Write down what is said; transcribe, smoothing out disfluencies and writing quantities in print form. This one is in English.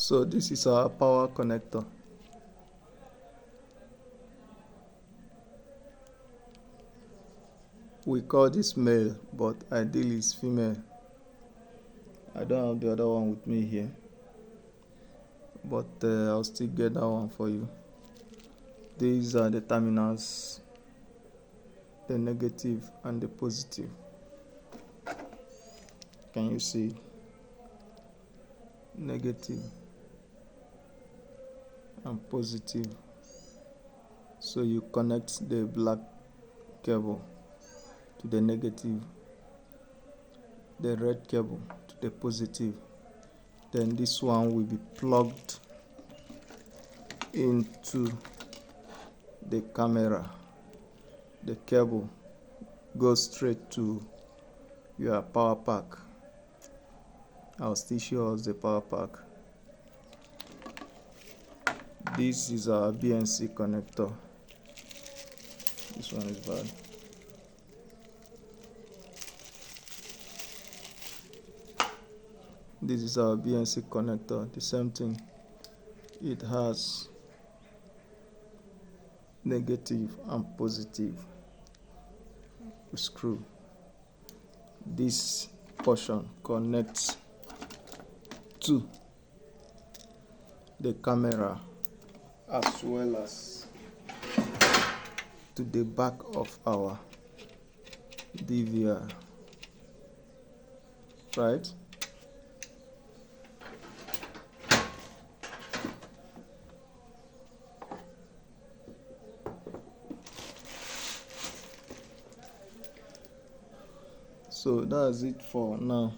So this is our power connector. We call this male, but ideally it's female. I don't have the other one with me here, but I'll still get that one for you. These are the terminals, the negative and the positive. Can you see? Negative and positive. So you connect the black cable to the negative, the red cable to the positive. Then this one will be plugged into the camera. The cable goes straight to your power pack. I'll still show us the power pack. This is our BNC connector. This one is bad. This is our BNC connector. The same thing. It has negative and positive screw. This portion connects to the camera as well as to the back of our DVR, right? So that's it for now.